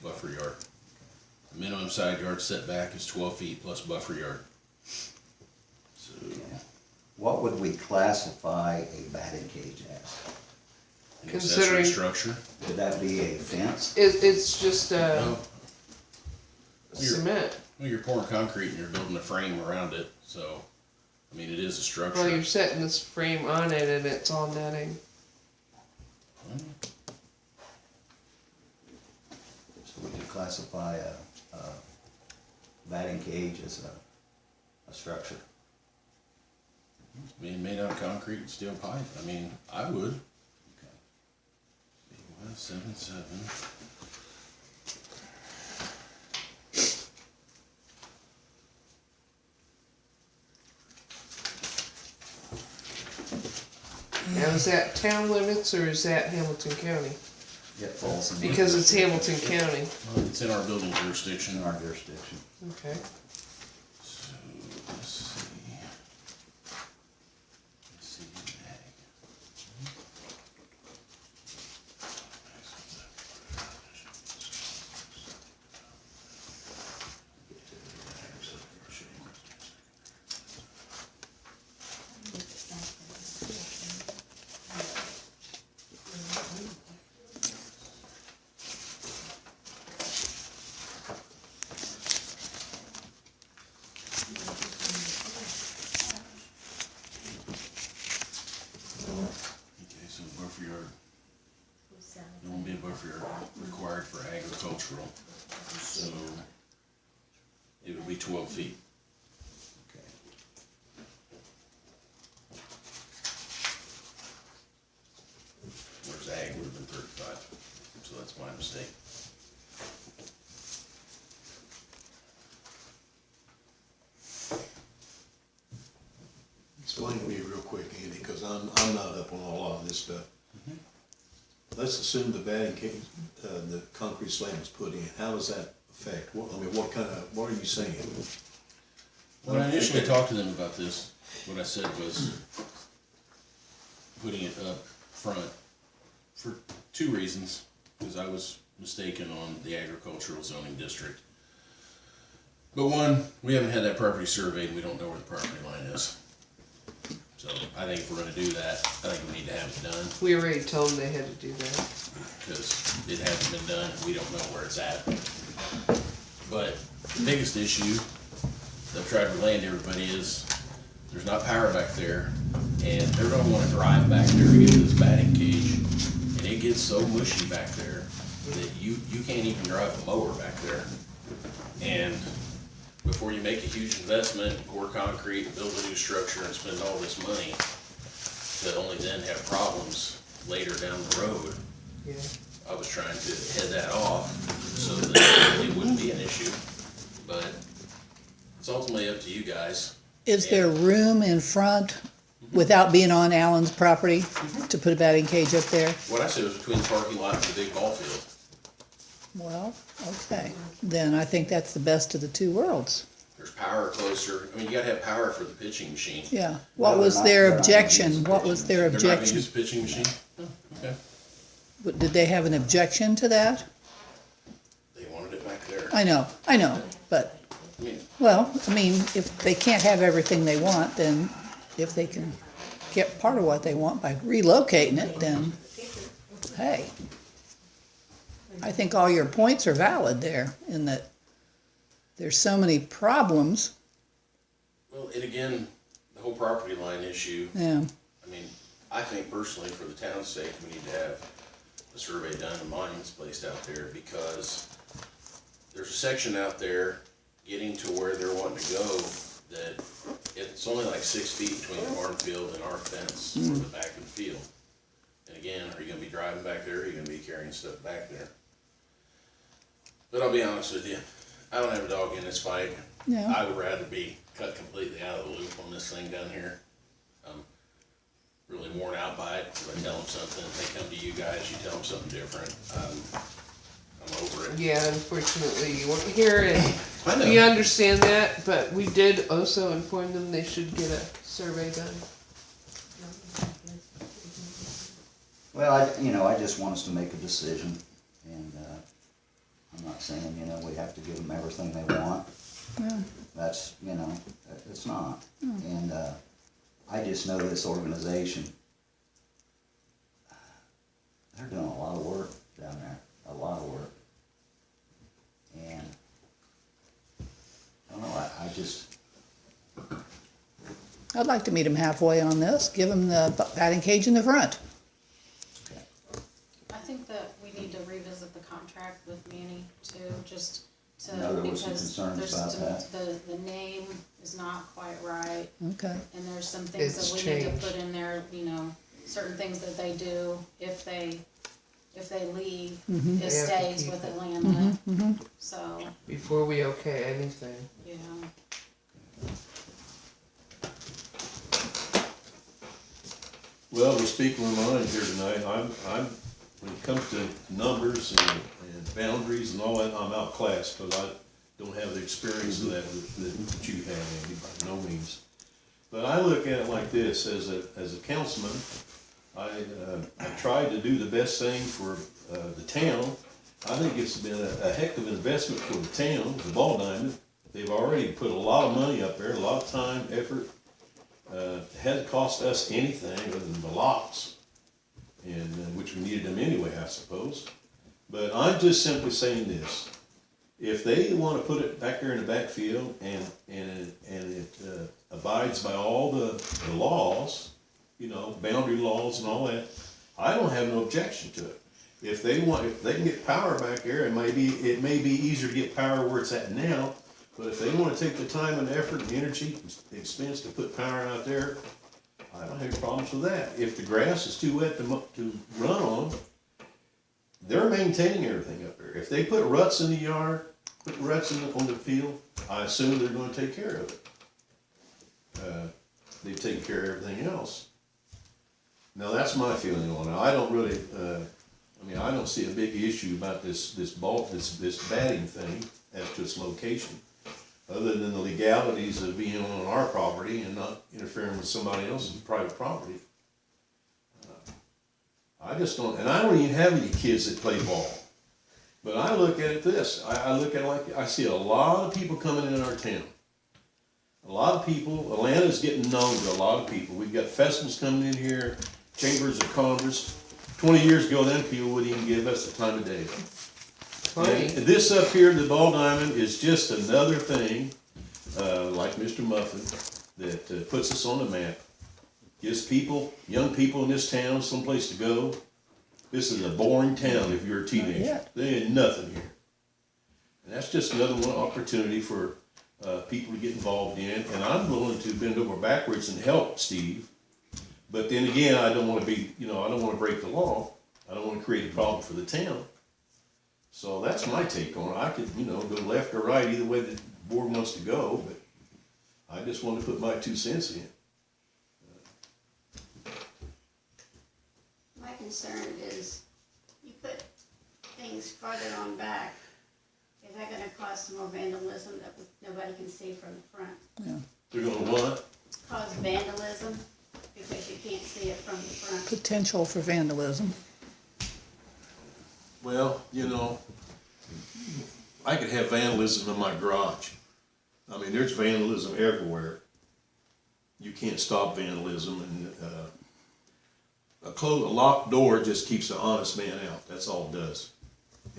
buffer yard. The minimum side yard setback is 12 feet plus buffer yard. So, What would we classify a batting cage as? an Considering- accessory structure. Would that be a fence? It's just No, cement. well, you're pouring concrete and you're building a frame around it, so, I mean, it is a structure. Well, you're setting this frame on it and it's all netting. So we could classify a batting cage as a structure. Being made out of concrete and steel pipe, I mean, I would. Okay. 177. Now, is that town limits or is that Hamilton County? It falls in. Because it's Hamilton County. Well, it's in our building jurisdiction. in our jurisdiction. Okay. So, let's see. Let's see. Okay, so buffer yard, there won't be a buffer yard required for agricultural, so it would be 12 feet. Okay. Whereas ag would have been 35, so that's my mistake. Explain to me real quick, Andy, because I'm not up on a lot of this stuff. Let's assume the batting cage, the concrete slab is put in. How does that affect? What are you saying? When I initially talked to them about this, what I said was putting it up front for two reasons, because I was mistaken on the agricultural zoning district. But one, we haven't had that property surveyed, and we don't know where the property line is. So I think if we're gonna do that, I think we need to have it done, We already told them they had to do that. because it hasn't been done, and we don't know where it's at. But the biggest issue that I've tried to relay to everybody is, there's not power back there, and they're gonna wanna drive back there to get to this batting cage, and it gets so mushy back there that you can't even drive a mower back there. And before you make a huge investment, pour concrete, build a new structure, and spend all this money, to only then have problems later down the road, Yeah. I was trying to head that off so that it wouldn't be an issue. But it's ultimately up to you guys. Is there room in front, without being on Allen's property, to put a batting cage up there? What I said was between the parking lot and the big ball field. Well, okay, then I think that's the best of the two worlds. There's power closer. I mean, you gotta have power for the pitching machine. Yeah, what No, was they're their not gonna use objection? the What was their They're not gonna objection? use the pitching machine? Oh, okay. But did they have an objection to that? They wanted it back there. I know, but, I mean, well, I mean, if they can't have everything they want, then if they can get part of what they want by relocating it, then, hey. I think all your points are valid there, in that there's so many problems. well, and again, the whole property line issue, Yeah, I mean, I think personally, for the town's sake, we need to have a survey done and monuments placed out there, because there's a section out there getting to where they're wanting to go that it's only like 6 feet between the cornfield and our fence for the back of the field. And again, are you gonna be driving back there, or are you gonna be carrying stuff back there? But I'll be honest with you, I don't have a dog in this fight. yeah. I would rather be cut completely out of the loop on this thing down here. I'm really worn out by it, because I tell them something, they come to you guys, you tell them something different. I'm over it. Yeah, unfortunately, you weren't here and I know. we understand that, but we did also inform them they should get a survey done. Well, I just want us to make a decision, and I'm not saying, you know, we have to give them everything they want. Yeah. That's, you know, it's not. And, I just know this organization, they're doing a lot of work down there, a lot of work. And, I don't know, I just, I'd like to meet them halfway on this, give them the batting cage in the front. I think that we need to revisit the contract with Manny too, just to, I know there was some because concerns there's about some, the name is not quite right. Okay. And there's some things It's that we need changed. to put in there, you know, certain things that they do if they leave, They it have to stays keep with it. Atlanta. So, Before we okay anything. you know, Well, we're speaking our mind here tonight. I'm, when it comes to numbers and boundaries and all that, I'm outclassed, because I don't have the experience of that you have, Andy, by no means. But I look at it like this, as a councilman, I tried to do the best thing for, the town. I think it's been a heck of an investment for the town, the Ball Diamond. They've already put a lot of money up there, a lot of time, effort. It hasn't cost us anything other than the locks, and, which we needed them anyway, I suppose. But I'm just simply saying this, if they wanna put it back there in the backfield and it abides by all the laws, you know, boundary laws and all that, I don't have no objection to it. If they can get power back there, it may be easier to get power where it's at now, but if they wanna take the time and effort and energy, and expense to put power out there, I don't have any problems with that. If the grass is too wet to run on, they're maintaining everything up there. If they put ruts in the yard, put ruts on the field, I assume they're gonna take care of it. They take care of everything else. Now, that's my feeling on it. I don't really, I don't see a big issue about this batting thing as to its location, other than the legalities of being on our property and not interfering with somebody else's private property. I just don't, and I don't even have any kids that play ball. But I look at it this, I look at it like, I see a lot of people coming in our town. A lot of people, Atlanta's getting known to a lot of people. We've got festivals coming in here, chambers of commerce. 20 years ago, then people wouldn't even give us the time of day. Funny. And this up here, the Ball Diamond, is just another thing, like Mr. Muffin, that puts us on the map. Gives people, young people in this town, someplace to go. This is a boring town if you're a teenager. yet. There ain't nothing here. And that's just another one opportunity for people to get involved in. And I'm willing to bend over backwards and help Steve. But then again, I don't want to be, I don't want to break the law. I don't want to create a problem for the town. So that's my take on it. I could, go left or right, either way the board wants to go, but I just want to put my 2 cents in. My concern is, you put things farther on back, is that gonna cause some more vandalism that nobody can see from the front? They're gonna what? Cause vandalism, because you can't see it from the front. Potential for vandalism. Well, I could have vandalism in my garage. I mean, there's vandalism everywhere. You can't stop vandalism, and a locked door just keeps an honest man out. That's all it does.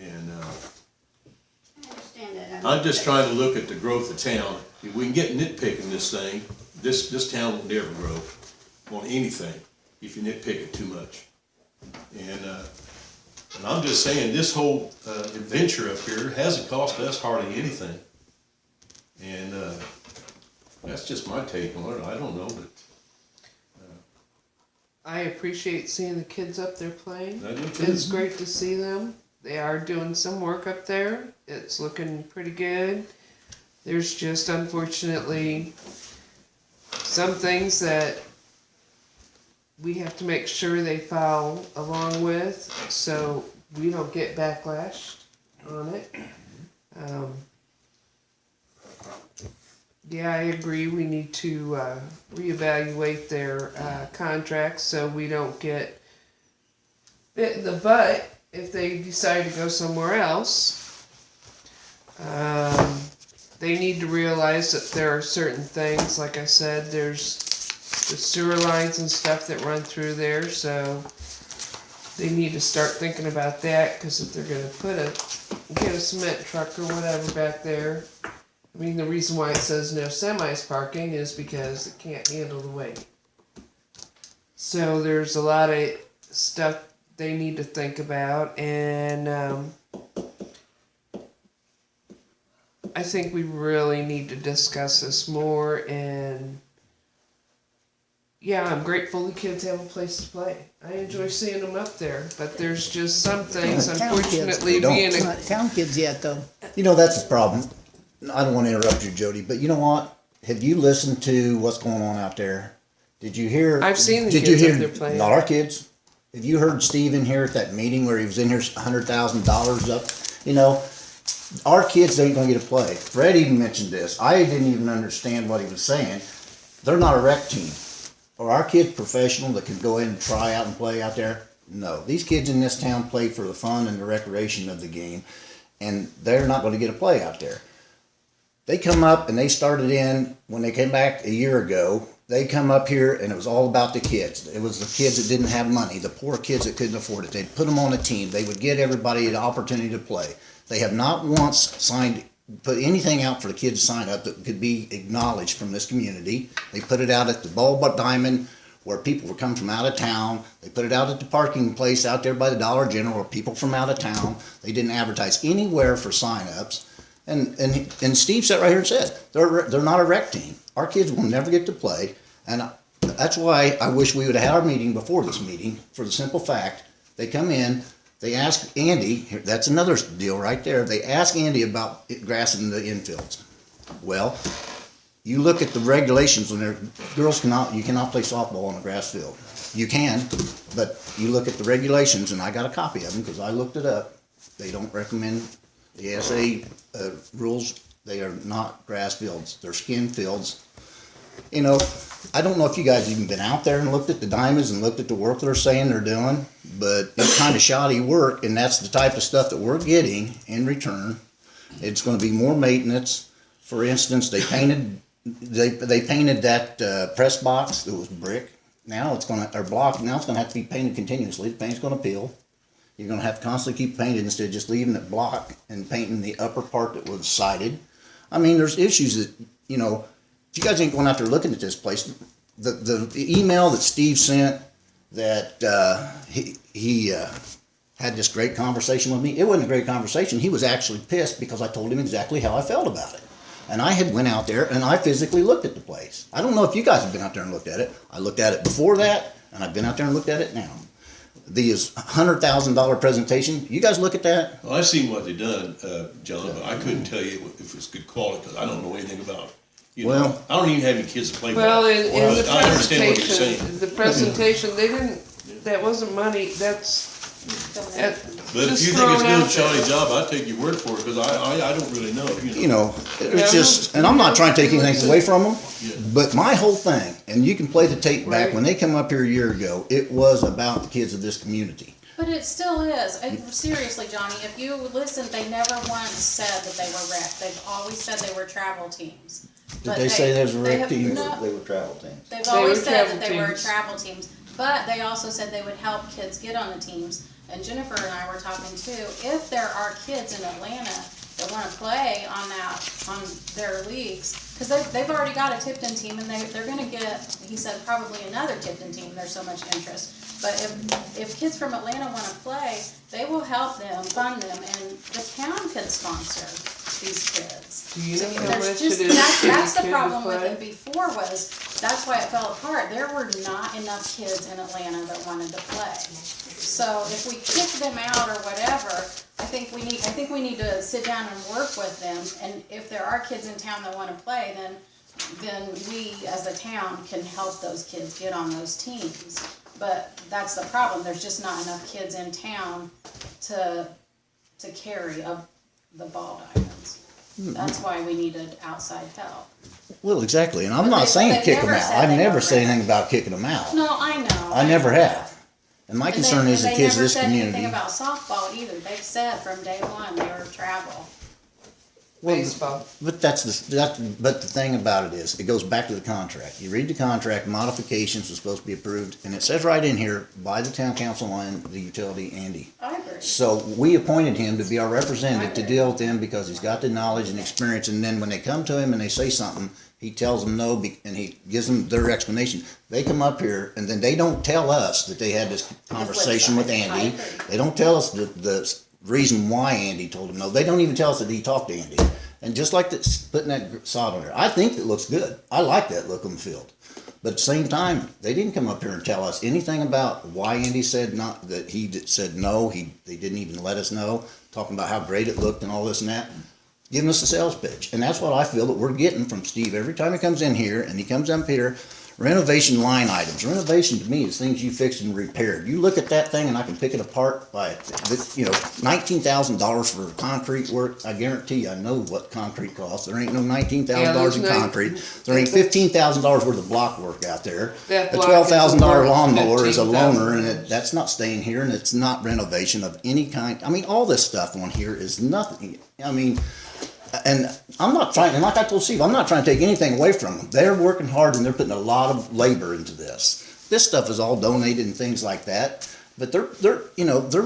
And I understand that. I'm just trying to look at the growth of town. If we can get nitpicking this thing, this town will never grow on anything if you nitpick it too much. And I'm just saying, this whole adventure up here hasn't cost us hardly anything. And that's just my take on it. I don't know, but I appreciate seeing the kids up there playing. I do too. It's great to see them. They are doing some work up there. It's looking pretty good. There's just unfortunately some things that we have to make sure they follow along with, so we don't get backlash on it. Yeah, I agree. We need to reevaluate their contracts so we don't get bit in the butt if they decide to go somewhere else. They need to realize that there are certain things, like I said, there's the sewer lines and stuff that run through there, so they need to start thinking about that, because if they're gonna get a cement truck or whatever back there, I mean, the reason why it says no semis parking is because it can't handle the weight. So there's a lot of stuff they need to think about, and I think we really need to discuss this more. And yeah, I'm grateful the kids have a place to play. I enjoy seeing them up there, but there's just some things, Not town kids. unfortunately, They don't. being It's a not town kids yet, though. You know, that's the problem. I don't want to interrupt you, Jody, but you know what? Have you listened to what's going on out there? Did you hear? I've seen the did kids you up hear, there playing. Not our kids. Have you heard Steve in here at that meeting where he was in here $100,000 up? You know, our kids ain't going to get to play. Fred even mentioned this. I didn't even understand what he was saying. They're not a rec team. Are our kids professional that can go in and try out and play out there? No. These kids in this town play for the fun and the recreation of the game, and they're not going to get a play out there. They come up and they started in, when they came back a year ago, they come up here and it was all about the kids. It was the kids that didn't have money, the poor kids that couldn't afford it. They'd put them on a team. They would get everybody an opportunity to play. They have not once put anything out for the kids to sign up that could be acknowledged from this community. They put it out at the Ball Diamond where people were coming from out of town. They put it out at the parking place out there by the Dollar General where people from out of town. They didn't advertise anywhere for sign-ups. And Steve sat right here and said, they're not a rec team. Our kids will never get to play. And that's why I wish we would have had our meeting before this meeting, for the simple fact, they come in, they ask Andy, that's another deal right there, they ask Andy about grass in the infields. Well, you look at the regulations when you cannot play softball on a grass field. You can, but you look at the regulations, and I got a copy of them because I looked it up. They don't recommend the ASA rules. They are not grass fields. They're skin fields. You know, I don't know if you guys even been out there and looked at the diamonds and looked at the work they're saying they're doing, but it's kind of shoddy work, and that's the type of stuff that we're getting in return. It's going to be more maintenance. For instance, they painted that press box that was brick. Now it's going to, or block. Now it's going to have to be painted continuously. The paint's going to peel. You're going to have to constantly keep painting instead of just leaving it block and painting the upper part that was sided. I mean, there's issues that, you know, if you guys ain't going out there looking at this place, the email that Steve sent that he had this great conversation with me, it wasn't a great conversation. He was actually pissed because I told him exactly how I felt about it. And I had went out there and I physically looked at the place. I don't know if you guys have been out there and looked at it. I looked at it before that, and I've been out there and looked at it now. The $100,000 presentation, you guys look at that? Well, I've seen what they've done, John, but I couldn't tell you if it's good quality, because I don't know anything about it. You know, Well- I don't even have any kids to play ball. well, in the I understand what you're saying. presentation, they didn't. That wasn't money. That's But if you think it's doing a shoddy job, I take your word for it, because I don't really know, You know, it's just, and I'm not trying to take anything away from them, Yeah. but my whole thing, and you can play the tape back, Right. when they come up here a year ago, it was about the kids of this community. But it still is. Seriously, Johnny, if you listen, they never once said that they were rec. They've always said they were travel teams. Did But they say there's a they rec have team? no- They were travel teams. They've They always were said travel that they were teams. travel teams, but they also said they would help kids get on the teams. And Jennifer and I were talking too, if there are kids in Atlanta that wanna play on their leagues, cause they've already got a Tipton team, and they're gonna get, he said, probably another Tipton team, there's so much interest. But if kids from Atlanta wanna play, they will help them, fund them, and the town can sponsor these kids. Do you know how There's much just- it is That's for the a kid to problem with play? it before was, that's why it fell apart. There were not enough kids in Atlanta that wanted to play. So if we kick them out or whatever, I think we need to sit down and work with them. And if there are kids in town that wanna play, then we as a town can help those kids get on those teams. But that's the problem. There's just not enough kids in town to carry the ball diamonds. That's why we needed outside help. Well, exactly, and I'm But not they- saying but they kick them never out. said I've they never were said rec. anything about kicking them out. No, I know. I never have. And my And concern is the they kids of never this said community. anything about softball either. They've said from day one they were travel. baseball. But but the thing about it is, it goes back to the contract. You read the contract, modifications are supposed to be approved, and it says right in here, by the town council and the utility, Andy. I agree. So we appointed him to be our representative to deal with them because he's got the knowledge and experience, and then when they come to him and they say something, he tells them no, and he gives them their explanation. They come up here, and then they don't tell us that they had this conversation with Andy. They don't tell us the reason why Andy told him no. They don't even tell us that he talked to Andy. And just like this, putting that sod on there, I think it looks good. I like that look on the field. But at the same time, they didn't come up here and tell us anything about why Andy said not, that he said no. They didn't even let us know, talking about how great it looked and all this and that. Giving us a sales pitch. And that's what I feel that we're getting from Steve every time he comes in here, and he comes up here. Renovation line items. Renovation to me is things you fixed and repaired. You look at that thing and I can pick it apart by, $19,000 for concrete work. I guarantee you, I know what concrete costs. There ain't no $19,000 in concrete. There ain't $15,000 worth of block work out there. A $12,000 lawnmower is a loaner, and that's not staying here, and it's not renovation of any kind. I mean, all this stuff on here is nothing. I mean, and I'm not trying, and like I told Steve, I'm not trying to take anything away from them. They're working hard and they're putting a lot of labor into this. This stuff is all donated and things like that, but they're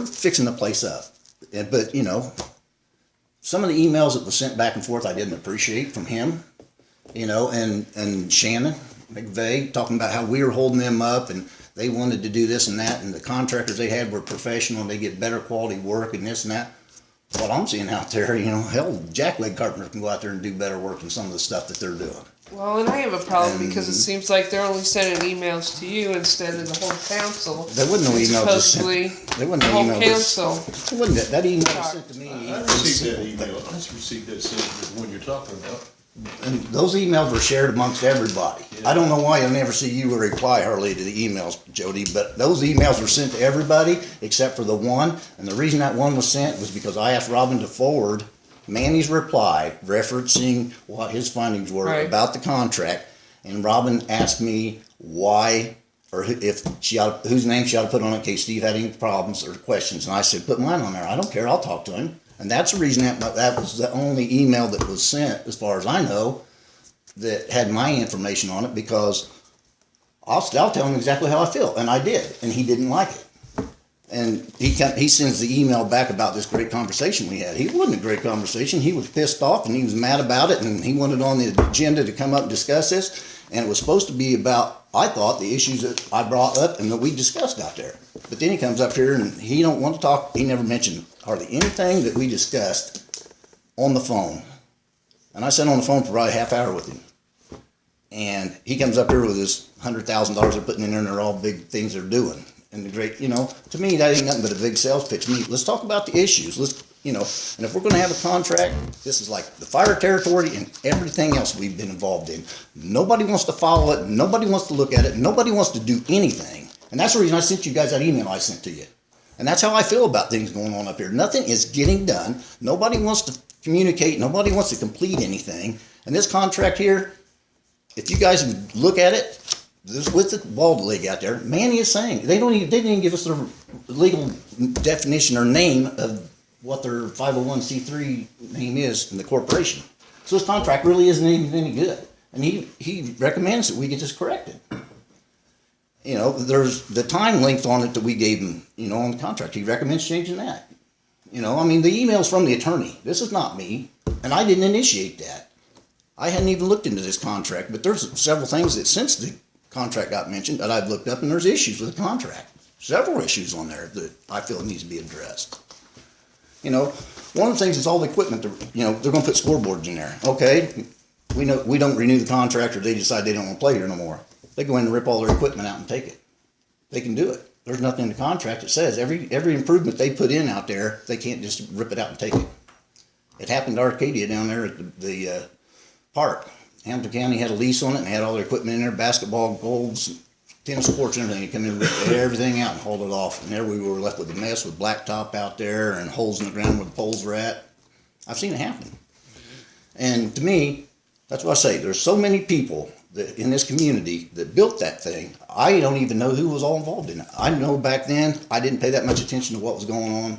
fixing the place up. But some of the emails that were sent back and forth I didn't appreciate from him, and Shannon McVeigh talking about how we were holding them up and they wanted to do this and that, and the contractors they had were professional and they get better quality work and this and that. What I'm seeing out there, hell, jackleg carpenters can go out there and do better work than some of the stuff that they're doing. Well, and I have a problem because it seems like they're only sending emails to you instead of the whole council. There wasn't no email just sent. Supposedly, There wasn't the no whole email. council. It wasn't that email was sent to me. I received that email, I just received that same one you're talking about. And those emails were shared amongst everybody. I don't know why you'll never see you reply hardly to the emails, Jody, but those emails were sent to everybody except for the one. And the reason that one was sent was because I asked Robin to forward Manny's reply referencing what his findings were about the contract. And Robin asked me why, or if whose name she ought to put on it in case Steve had any problems or questions. And I said, put mine on there. I don't care. I'll talk to him. And that's the reason that was the only email that was sent, as far as I know, that had my information on it, because I'll tell him exactly how I feel, and I did, and he didn't like it. And he sends the email back about this great conversation we had. It wasn't a great conversation. He was pissed off, and he was mad about it, and he wanted on the agenda to come up and discuss this, and it was supposed to be about, I thought, the issues that I brought up and that we discussed out there. But then he comes up here and he don't want to talk. He never mentioned hardly anything that we discussed on the phone. And I sat on the phone for probably a half hour with him. And he comes up here with his $100,000 they're putting in there, and they're all big things they're doing. And the great, to me, that ain't nothing but a big sales pitch. Let's talk about the issues. And if we're going to have a contract, this is like the fire territory and everything else we've been involved in. Nobody wants to follow it. Nobody wants to look at it. Nobody wants to do anything. And that's the reason I sent you guys that email I sent to you. And that's how I feel about things going on up here. Nothing is getting done. Nobody wants to communicate. Nobody wants to complete anything. And this contract here, if you guys look at it, this with the bald leg out there, Manny is saying they didn't even give us the legal definition or name of what their 501c3 name is in the corporation. So this contract really isn't even any good. And he recommends that we get this corrected. There's the time length on it that we gave him, on the contract. He recommends changing that. The email's from the attorney. This is not me, and I didn't initiate that. I hadn't even looked into this contract, but there's several things that since the contract got mentioned that I've looked up, and there's issues with the contract. Several issues on there that I feel needs to be addressed. One of the things is all the equipment, they're going to put scoreboards in there. Okay, we know we don't renew the contract, or they decide they don't want to play here no more. They go in and rip all their equipment out and take it. They can do it. There's nothing in the contract that says every improvement they put in out there, they can't just rip it out and take it. It happened to Arcadia down there at the park. Hamilton County had a lease on it and had all their equipment in there, basketball goals, tennis courts and everything. They come in and rip everything out and hauled it off. And there we were left with a mess with blacktop out there and holes in the ground where the poles were at. I've seen it happen. And to me, that's what I say. There's so many people in this community that built that thing. I don't even know who was all involved in it. I know back then I didn't pay that much attention to what was going on,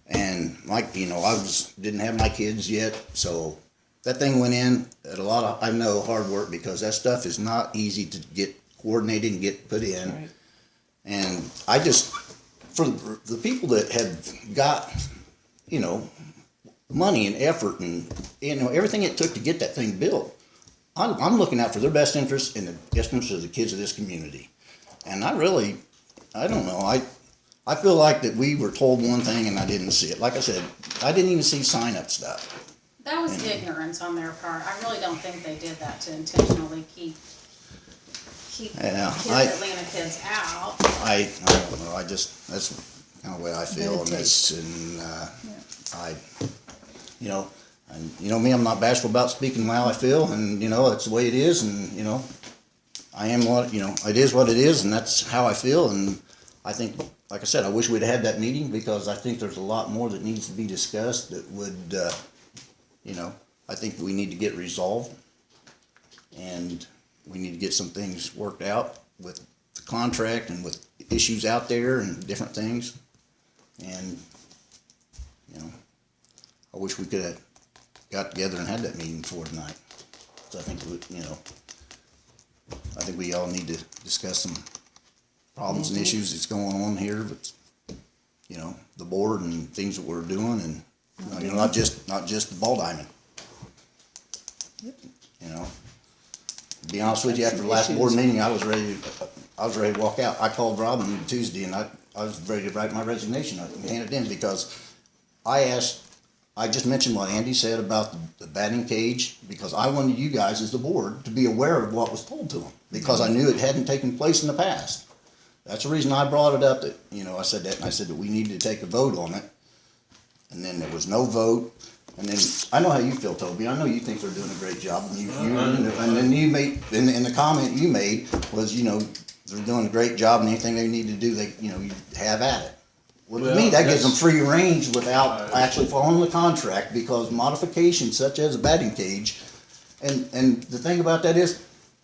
and didn't have my kids yet, so that thing went in at a lot of, I know, hard work, because that stuff is not easy to get coordinated and get put in. Right. And I just, for the people that have got, you know, money and effort and, you know, everything it took to get that thing built, I'm looking out for their best interest and the best interest of the kids of this community. And I don't know, I feel like that we were told one thing and I didn't see it. Like I said, I didn't even see sign-up stuff. That was ignorance on their part. I really don't think they did that to intentionally keep Yeah, Atlanta kids out. I don't know, that's kind of the way I feel, and you know, and you know me, I'm not bashful about speaking how I feel, and you know, that's the way it is, and you know, I am what, you know, it is what it is, and that's how I feel, and I think, like I said, I wish we'd had that meeting, because I think there's a lot more that needs to be discussed that would, you know, I think we need to get resolved, and we need to get some things worked out with the contract and with issues out there and different things. And, you know, I wish we could have got together and had that meeting before tonight. So I think, you know, I think we all need to discuss some problems and issues that's going on here with, you know, the board and things that we're doing, and, you know, not just the ball diamond. You know. To be honest with you, after the last board meeting, I was ready to walk out. I called Robin Tuesday, and I was ready to write my resignation and hand it in, because I just mentioned what Andy said about the batting cage, because I wanted you guys as the board to be aware of what was told to them, because I knew it hadn't taken place in the past. That's the reason I brought it up, that, you know, I said that, and I said that we needed to take a vote on it, and then there was no vote. And then, I know how you feel, Toby. I know you think they're doing a great job. And then you made, and the comment you made was, you know, they're doing a great job, and anything they need to do, they, you know, you have at it. Well, to me, that gives them free range without actually following the contract, because modifications such as a batting cage, and the thing about that is,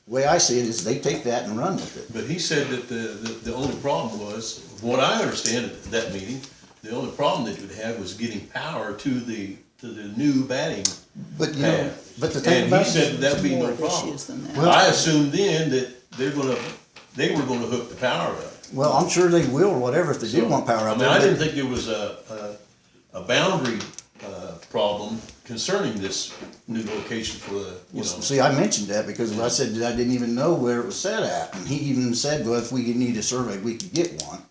the way I see it is they take that and run with it. But he said that the only problem was, from what I understand at that meeting, the only problem that you'd have was getting power to the new batting But, you know, pad. but the thing And about he it, said that'd be no More problem. issues than that. Well- I assumed then that they were gonna hook the power up. well, I'm sure they will, or whatever, if they do want power out I there. mean, I but- didn't think there was a boundary, problem concerning this new location for the, you know. See, I mentioned that because I said that I didn't even know where it was set at, and he even said, well, if we need a survey, we could get one.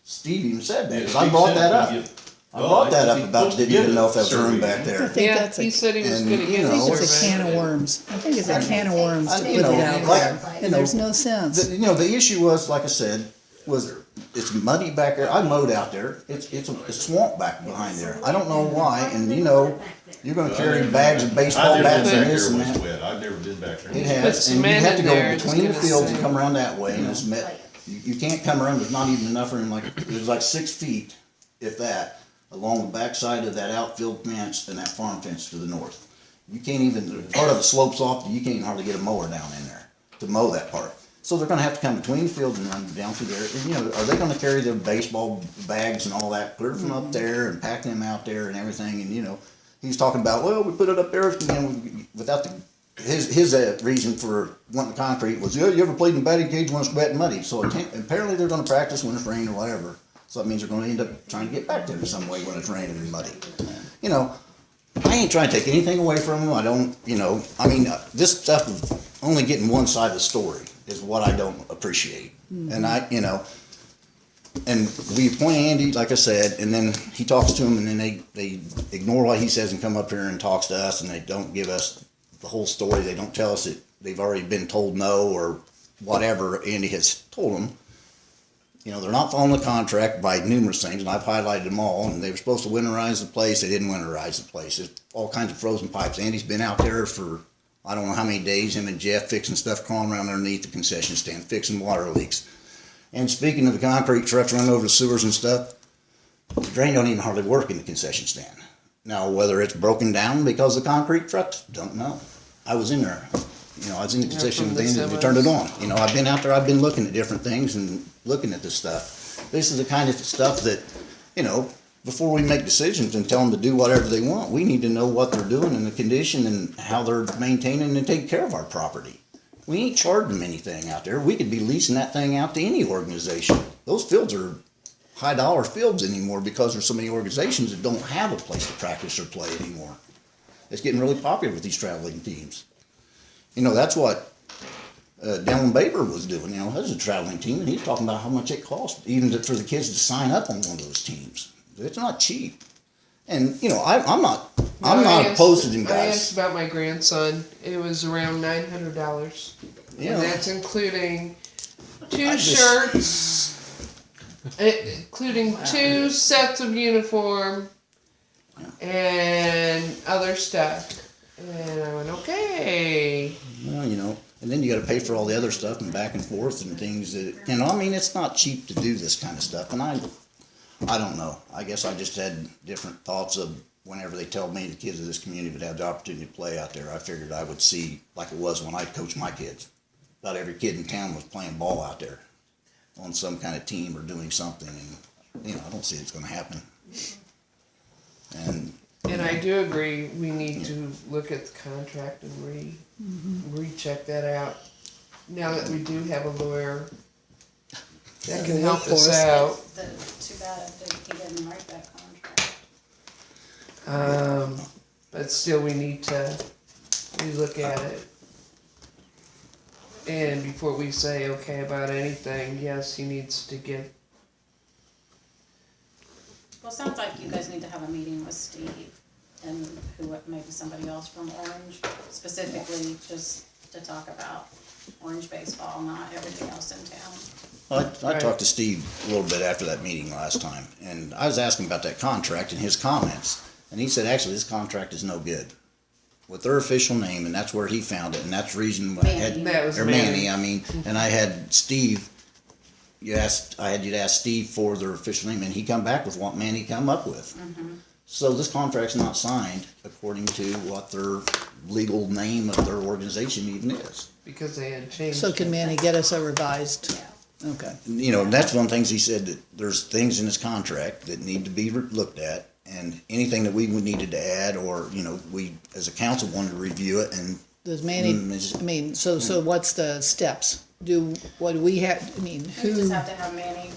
Steve even said that, Yeah, because I Steve brought said that we up. get- I brought that up he about, put didn't even together know if that was survey. room back I there. think Yeah, that's he said he was and, gonna you get know, a It's a survey. can of worms. I think it's a can of worms to you put know, it out like, there, you and know, there's no sense. You know, the issue was, like I said, was it's muddy back there. I mowed out there. It's a swamp back behind there. I don't know why, and you know, you're gonna carry bags of baseball I've never bats been and back this there and when it's that. wet, I've never been back there. It Put has, and you cement have to in go there, it's between the gonna fields and sink. come around that way, and it's met, you can't come around, there's not even enough room, like, there's like 6 feet, if that, along the backside of that outfield fence and that farm fence to the north. You can't even, part of it slopes off, you can't even hardly get a mower down in there to mow that part. So they're gonna have to come between the fields and run down through there, and you know, are they gonna carry their baseball bags and all that, clear from up there and pack them out there and everything, and you know, he's talking about, well, we put it up there, you know, without his reason for wanting the concrete was, yeah, you ever played in a batting cage when it's wet and muddy? So apparently they're gonna practice when it's rain or whatever. So that means they're gonna end up trying to get back there in some way when it's raining and muddy. You know, I ain't trying to take anything away from them. I don't, you know, I mean, this stuff of only getting one side of the story is what I don't appreciate. And I, you know, and we appoint Andy, like I said, and then he talks to them, and then they ignore what he says and come up here and talks to us, and they don't give us the whole story. They don't tell us that they've already been told no or whatever Andy has told them. You know, they're not following the contract by numerous things, and I've highlighted them all, and they were supposed to winterize the place. They didn't winterize the place. There's all kinds of frozen pipes. Andy's been out there for I don't know how many days, him and Jeff fixing stuff, crawling around underneath the concession stand, fixing water leaks. And speaking of the concrete trucks running over the sewers and stuff, the drain don't even hardly work in the concession stand. Now, whether it's broken down because of concrete trucks, don't know. I was in there. You know, I was in the concession from the stand and they semis. turned it on. You know, I've been out there, I've been looking at different things and looking at this stuff. This is the kind of stuff that, you know, before we make decisions and tell them to do whatever they want, we need to know what they're doing and the condition and how they're maintaining and taking care of our property. We ain't charging them anything out there. We could be leasing that thing out to any organization. Those fields are high dollar fields anymore because there's so many organizations that don't have a place to practice or play anymore. It's getting really popular with these traveling teams. You know, that's what Dylan Baber was doing. You know, that was a traveling team, and he's talking about how much it cost even for the kids to sign up on one of those teams. It's not cheap. And you know, I'm not opposed to them I guys. asked about my grandson. It was around $900. Yeah. And that's including two I just- shirts, including two sets of uniform, and other stuff. And I went, okay. Well, you know, and then you got to pay for all the other stuff and back and forth and things that, you know, I mean, it's not cheap to do this kind of stuff. And I don't know. I guess I just had different thoughts of whenever they told me the kids of this community would have the opportunity to play out there. I figured I would see like it was when I coached my kids. About every kid in town was playing ball out there on some kind of team or doing something. And, you know, I don't see it's going to happen. And I do agree, we need to look at the contract and recheck that out. Now that we do have a lawyer that can help us out. Too bad he didn't write that contract. But still, we need to relook at it. And before we say okay about anything, yes, he needs to get. Well, it sounds like you guys need to have a meeting with Steve and maybe somebody else from Orange, specifically just to talk about Orange baseball, not everything else in town. I talked to Steve a little bit after that meeting last time, and I was asking about that contract and his comments, and he said, actually, this contract is no good. With their official name, and that's where he found it, and that's the reason I had, That was or Manny. Manny, I mean, and I had Steve, I had you to ask Steve for their official name, and he come back with what Manny come up with. So this contract's not signed according to what their legal name of their organization even is. Because they had changed. So can Manny get us a revised? Yeah. Okay. You know, that's one of the things he said, that there's things in this contract that need to be looked at, and anything that we would needed to add, or, you know, we as a council wanted to review it, and Does Manny, I mean, so what's the steps? What do we have, I mean, We who, just have to have Manny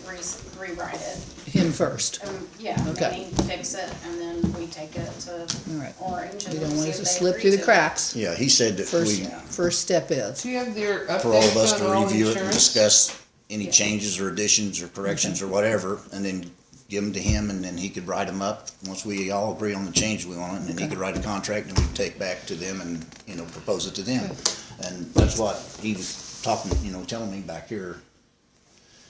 rewrite it. him first? Yeah, Okay. Manny fix it, and then we take it to All right. Orange and We don't see want if it to they slip agree through the to it. cracks. yeah, he said that First step is. Do you have their updates for all of us on to all review it and insurance? discuss any changes or additions or corrections or whatever, and then give them to him, and then he could write them up. Once we all agree on the change we want, and then he could write a contract, and we could take back to them and, you know, propose it to them. And that's what he was talking, you know, telling me back here.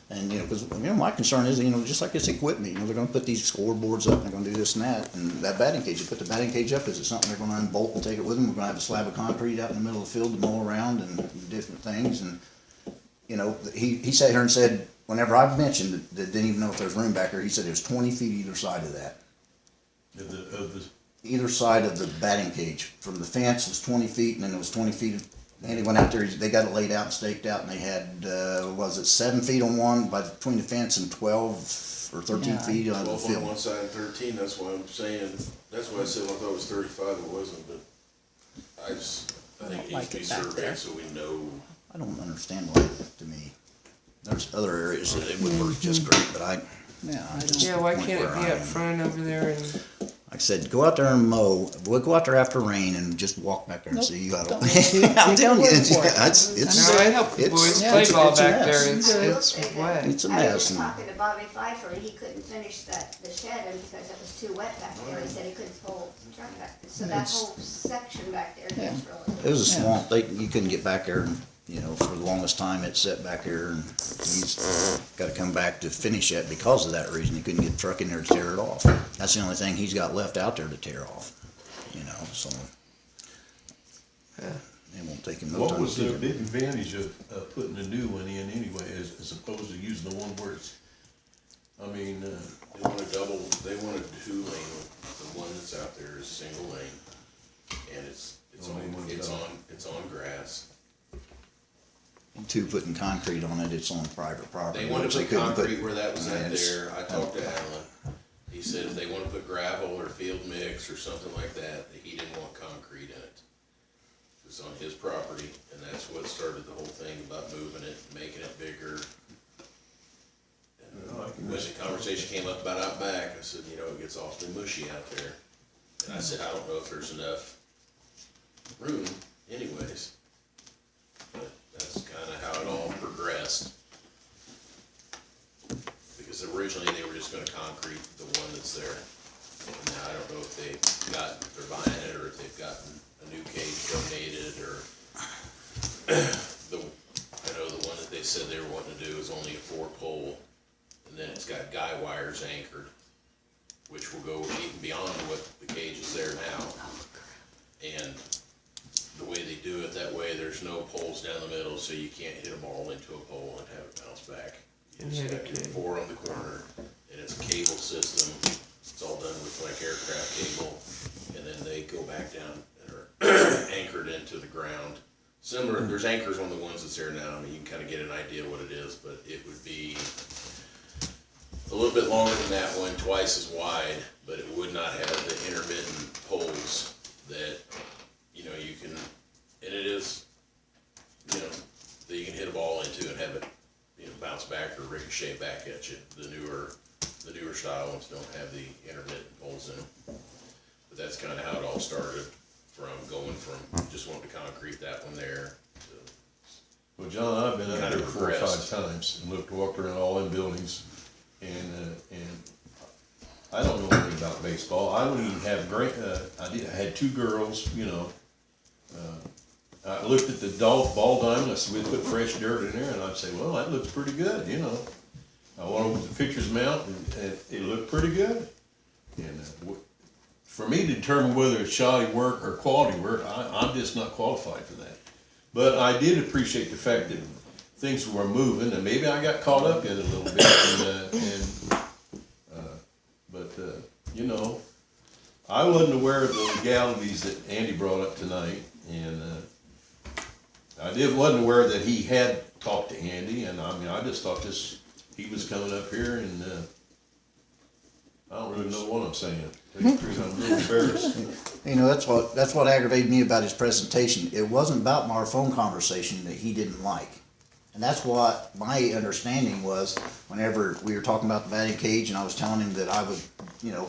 And, you know, because, you know, my concern is, you know, just like this equipment, you know, they're gonna put these scoreboards up, and they're gonna do this and that, and that batting cage, you put the batting cage up, is it something they're gonna unbolt and take it with them? We're gonna have a slab of concrete out in the middle of the field to mow around and different things, and, you know, he sat here and said, whenever I mentioned that didn't even know if there's room back there, he said it was 20 feet either side of that. Either side of the batting cage. From the fence was 20 feet, and then it was 20 feet. And he went out there, they got it laid out and staked out, and they had, was it 7 feet on one between the fence and 12 or 13 Yeah. feet on the 12 on field? one side and 13, that's why I'm saying, that's why I said, well, I thought it was 35, it wasn't, but I think it needs like to be it back there. surveyed so we know. I don't understand why, to me. There's other areas that it would work just great, but Yeah, I just Yeah, the why point can't it where be I up am. front over there and Like I said, go out there and mow. We'll go out there after rain and just walk back there and Nope. see you. Don't I'm take your telling you, word it's, for it. it's, no, I help the it's- boys yeah, play it's- ball it's a back mess. there. It's wet. It's a I was mess. just and- talking to Bobby Pfeiffer, and he couldn't finish the shed and because it was too wet back there. He said he couldn't pull the truck back. So that It's- whole section back there Yeah. is really. It was a Yeah. swamp. You couldn't get back there, and, you know, for the longest time it sat back here, and he's gotta come back to finish it because of that reason. He couldn't get the truck in there to tear it off. That's the only thing he's got left out there to tear off, you know, so. It won't take him no What time was to the do it. big advantage of putting a new one in anyway, as opposed to using the one where it's, I mean, They want a 2-lane, the one that's out there is single lane, and it's on grass. Two putting concrete on it, it's on private property. They wanted which to put couldn't concrete where that was Yeah, at it's- there, I talked to Alan, he said if they wanna put gravel or field mix or something like that he didn't want concrete in it. It's on his property, and that's what started the whole thing about moving it, making it bigger. And when the conversation came up about out back, I said, you know, it gets awfully mushy out there. And I said, I don't know if there's enough room anyways. But that's kinda how it all progressed. Because originally they were just gonna concrete the one that's there. And now I don't know if they're buying it, or if they've gotten a new cage donated, or I know the one that they said they were wanting to do is only a 4-pole, and then it's got guy wires anchored, which will go even beyond what the cage is there now. And the way they do it that way, there's no poles down the middle, so you can't hit a ball into a pole and have it bounce back. You just got your 4 on the corner, and it's a cable system. It's all done with like aircraft cable, and then they go back down and are anchored into the ground. Similar, there's anchors on the ones that's there now. I mean, you can kind of get an idea what it is, but it would be a little bit longer than that one, twice as wide, but it would not have the intermittent poles that, you know, you can, and it is, you know, that you can hit a ball into and have it, you know, bounce back or ricochet back at you. The newer style ones don't have the intermittent poles in them. But that's kind of how it all started, from going from just wanting to concrete that one there to, Well, John, I've been out Kind there of 4 or 5 progressed. times and walked around all them buildings, and I don't know anything about baseball. I don't even have I had 2 girls, you know. I looked at the ball diamond. I said, we'd put fresh dirt in there, and I'd say, well, that looks pretty good, you know. I went over to the pitcher's mount, and it looked pretty good. And for me to determine whether it's shoddy work or quality work, I'm just not qualified for that. But I did appreciate the fact that things were moving, and maybe I got caught up in it a little bit. But you know, I wasn't aware of the legalities that Andy brought up tonight, and I wasn't aware that he had talked to Andy, and I mean, I just thought he was coming up here, and I don't really know what I'm saying. To tell you the truth, I'm a little embarrassed. You know, that's what aggravated me about his presentation. It wasn't about our phone conversation that he didn't like. And that's what my understanding was whenever we were talking about the batting cage, and I was telling him that I would, you know,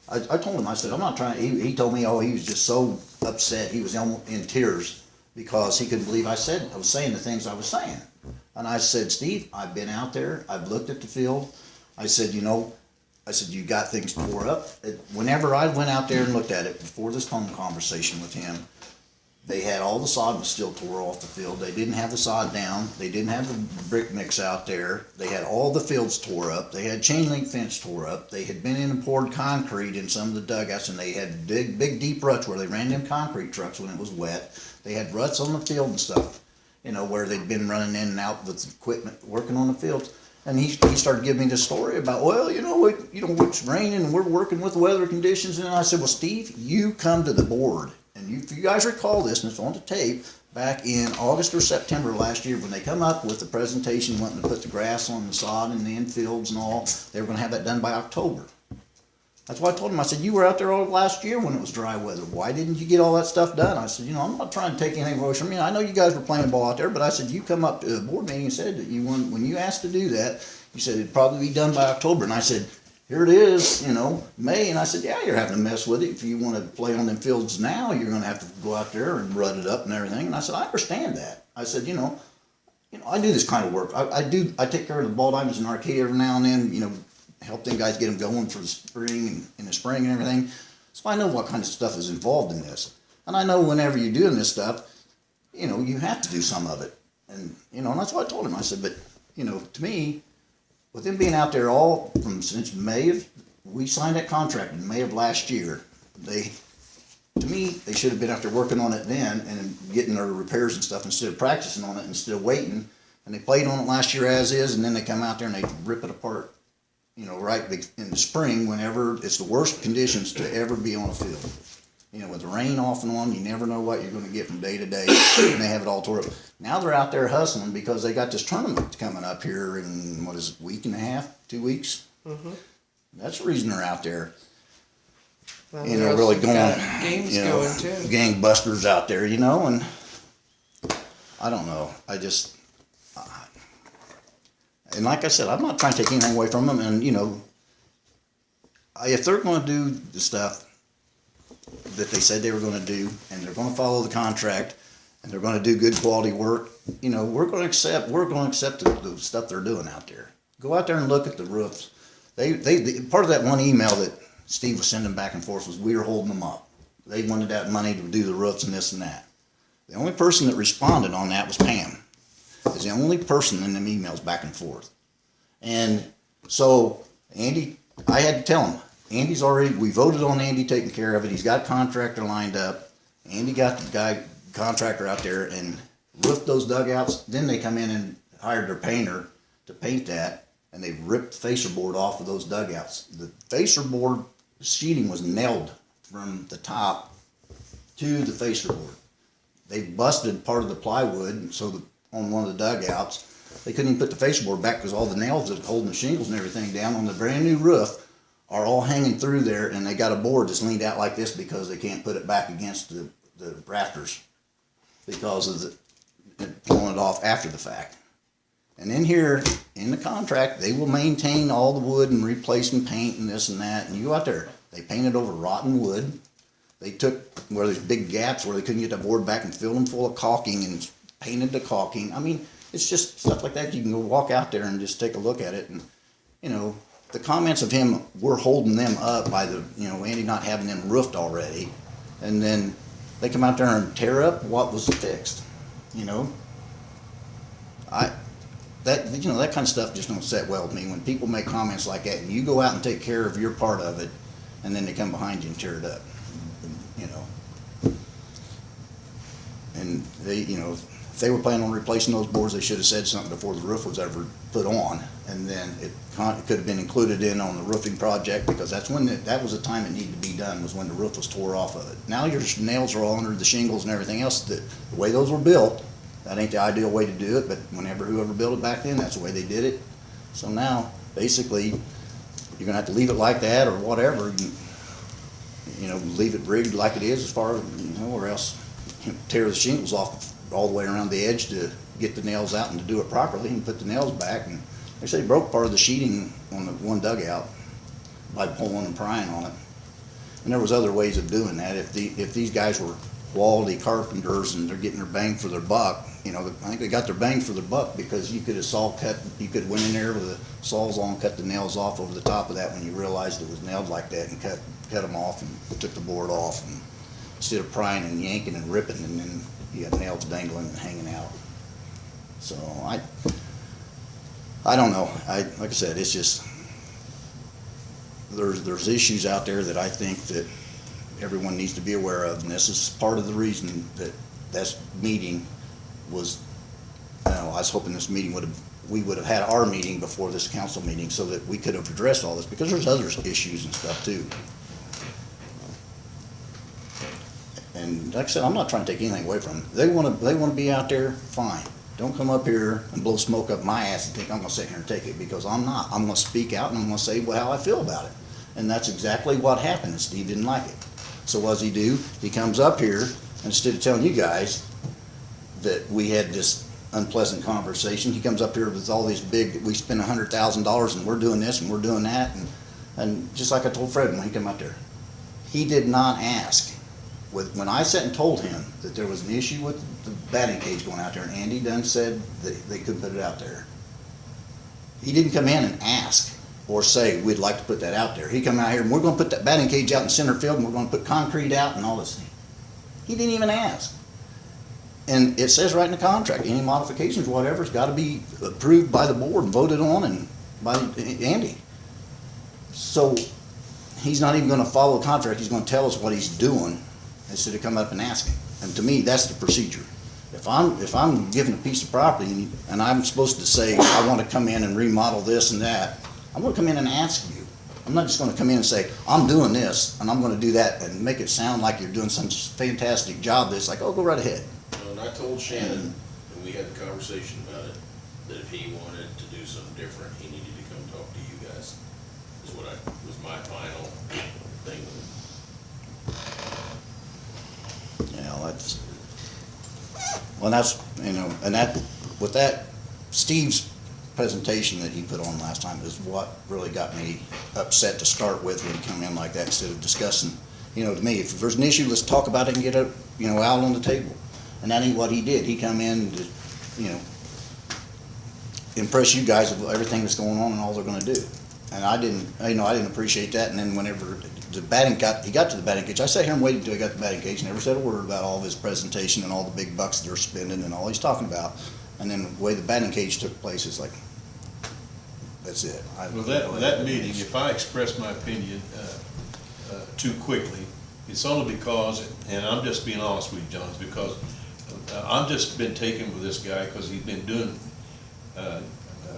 I told him, I said, I'm not trying, he told me, oh, he was just so upset, he was in tears because he couldn't believe I was saying the things I was saying. And I said, Steve, I've been out there, I've looked at the field. I said, you know, you got things tore up. Whenever I went out there and looked at it before this phone conversation with him, they had all the sod was still tore off the field. They didn't have the sod down. They didn't have the brick mix out there. They had all the fields tore up. They had chain link fence tore up. They had been in and poured concrete in some of the dugouts, and they had big deep ruts where they ran them concrete trucks when it was wet. They had ruts on the field and stuff, you know, where they'd been running in and out with equipment working on the fields. And he started giving me this story about, well, it's raining and we're working with weather conditions. And I said, well, Steve, you come to the board. And if you guys recall this, and it's on the tape, back in August or September last year, when they come up with the presentation, wanting to put the grass on the sod in the infields and all, they were going to have that done by October. That's why I told him, I said, you were out there all last year when it was dry weather. Why didn't you get all that stuff done? I said, I'm not trying to take anything away from you. I know you guys were playing ball out there, but I said, you come up to a board meeting and said that when you asked to do that, you said it'd probably be done by October. And I said, here it is, May. And I said, yeah, you're having to mess with it. If you want to play on them fields now, you're going to have to go out there and rut it up and everything. And I said, I understand that. I said, I do this kind of work. I take care of the ball diamonds in Arcadia every now and then, help them guys get them going for the spring and in the spring and everything. So I know what kind of stuff is involved in this. And I know whenever you're doing this stuff, you have to do some of it. And, and that's what I told him. I said, but, to me, with them being out there since May we signed that contract in May of last year, they should have been out there working on it then and getting their repairs and stuff instead of practicing on it, instead of waiting. And they played on it last year as is, and then they come out there and they rip it apart, right in the spring whenever it's the worst conditions to ever be on a field. With the rain off and on, you never know what you're going to get from day to day, and they have it all tore up. Now they're out there hustling because they got this tournament coming up here in, a week and a half, 2 weeks? Mm-hmm. That's the reason they're out there. Well, You they're know, really also going, got games you know, going too. gangbusters out there, you know, and I don't know. And like I said, I'm not trying to take anything away from them. And you know, if they're going to do the stuff that they said they were going to do, and they're going to follow the contract, and they're going to do good quality work, you know, we're going to accept the stuff they're doing out there. Go out there and look at the roofs. They part of that one email that Steve was sending back and forth was we were holding them up. They wanted that money to do the roofs and this and that. The only person that responded on that was Pam. Is the only person in them emails back and forth. And so Andy, I had to tell him, we voted on Andy taking care of it. He's got a contractor lined up. Andy got the contractor out there and roofed those dugouts. Then they come in and hired their painter to paint that, and they ripped the facer board off of those dugouts. The facer board sheeting was nailed from the top to the facer board. They busted part of the plywood, so that on one of the dugouts, they couldn't even put the facer board back because all the nails that holding the shingles and everything down on the brand new roof are all hanging through there, and they got a board that's leaned out like this because they can't put it back against the rafters because of pulling it off after the fact. And in here, in the contract, they will maintain all the wood and replace and paint and this and that. And you go out there, they painted over rotten wood. They took where there's big gaps where they couldn't get the board back and filled them full of caulking and painted the caulking. I mean, it's just stuff like that. You can go walk out there and just take a look at it. And, you know, the comments of him, we're holding them up by the, you know, Andy not having them roofed already. And then they come out there and tear up what was fixed, you know. That kind of stuff just don't sit well with me when people make comments like that and you go out and take care of your part of it and then they come behind you and tear it up, you know. And they, you know, if they were planning on replacing those boards, they should have said something before the roof was ever put on, and then it could have been included in on the roofing project, because that's when that was the time it needed to be done, was when the roof was tore off of it. Now your nails are all under the shingles and everything else. The way those were built, that ain't the ideal way to do it, but whoever built it back then, that's the way they did it. So now, basically, you're gonna have to leave it like that or whatever, you know, leave it rigged like it is as far as, you know, or else tear the shingles off all the way around the edge to get the nails out and to do it properly and put the nails back. And they say they broke part of the sheeting on the one dugout by pulling and prying on it. And there was other ways of doing that. If these guys were quality carpenters and they're getting their bang for their buck, you know, I think they got their bang for their buck, because you could have went in there with the saws on, cut the nails off over the top of that when you realized it was nailed like that, and cut them off and took the board off, and instead of prying and yanking and ripping, and then you got nails dangling and hanging out. So I don't know. Like I said, it's just there's issues out there that I think that everyone needs to be aware of, and this is part of the reason that meeting was. I was hoping this meeting we would have had our meeting before this council meeting, so that we could have addressed all this, because there's other issues and stuff too. And like I said, I'm not trying to take anything away from them. They want to be out there, fine. Don't come up here and blow smoke up my ass and think I'm going to sit here and take it, because I'm not. I'm going to speak out and I'm going to say how I feel about it. And that's exactly what happened, and Steve didn't like it. So what does he do? He comes up here, and instead of telling you guys that we had this unpleasant conversation, he comes up here with all these big, we spent $100,000 and we're doing this and we're doing that. And just like I told Fred when he came up there, he did not ask. When I sat and told him that there was an issue with the batting cage going out there, and Andy done said that they couldn't put it out there, he didn't come in and ask or say, we'd like to put that out there. He come out here and we're going to put that batting cage out in center field and we're going to put concrete out and all this thing. He didn't even ask. And it says right in the contract, any modifications, whatever's got to be approved by the board and voted on and by Andy. So he's not even going to follow the contract. He's going to tell us what he's doing instead of come up and asking. And to me, that's the procedure. If I'm given a piece of property and I'm supposed to say I want to come in and remodel this and that, I'm going to come in and ask you. I'm not just going to come in and say I'm doing this and I'm going to do that and make it sound like you're doing some fantastic job. That's like, oh, go right ahead. And I told Shannon, and we had the conversation about it, that if he wanted to do something different, he needed to come talk to you guys. was my final thing. Yeah, that's, you know, and that, with that, Steve's presentation that he put on last time is what really got me upset to start with when he come in like that, instead of discussing, you know, to me, if there's an issue, let's talk about it and get it, you know, out on the table. And that ain't what he did. He come in to, you know, impress you guys with everything that's going on and all they're gonna do. And I didn't appreciate that. And then whenever he got to the batting cage, I sat here and waited until he got to the batting cage, never said a word about all of his presentation and all the big bucks they're spending and all he's talking about. And then the way the batting cage took place, it's like, that's it. Well, that meeting, if I express my opinion too quickly, it's only because, and I'm just being honest with you, John, it's because I've just been taken with this guy because he's been doing,